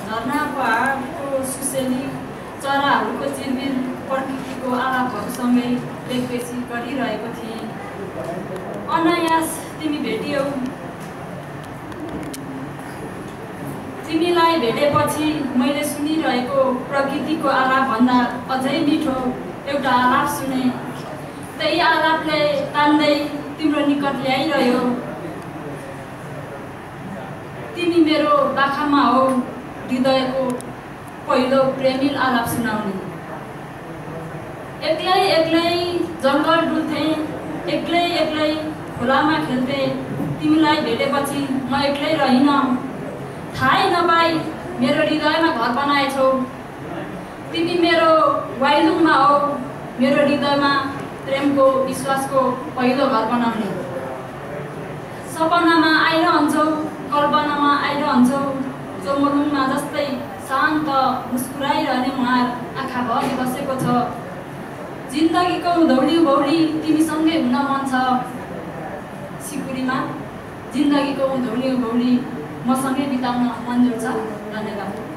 झरना पहाडको सुसेली चराहरूको चिरबिर प्रकृतिको आलापहरूसँगै लेखपेसी गरिरहेको थिएँ। अनायास तिमी भेटियौ। तिमीलाई भेटेपछि मैले सुनिरहेको प्रकृतिको आलापभन्दा अझै मिठो एउटा आलाप सुने। त्यही आलापले तान्दै तिम्रो निकट ल्याइरह्यो। तिमी मेरो पाखामा हो, हृदयको पहिलो प्रेमिल आलाप सुनाउने। एक्लै एक्लै जङ्गल डुल्थे, एक्लै एक्लै खोलामा खेल्थे। तिमीलाई भेटेपछि म एक्लै रहिनँ। थाहै नपाई मेरो हृदयमा घर बनाएछौ। तिमी मेरो वाइलुङमा हो, मेरो हृदयमा प्रेमको विश्वासको पहिलो घर बनाउने। सपनामा आइरहन्छौ, कल्पनामा आइरहन्छौ। चोमोलुङमा जस्तै शान्त मुस्कुराइरहने मुहार आँखाभरि बसेको छ। जिन्दगीको उधौली उभौली तिमीसँगै हुन मन छ। सिकुरीमा जिन्दगीको उधौली उभौली मसँगै बिताउन मन्जुर छ। धन्यवाद।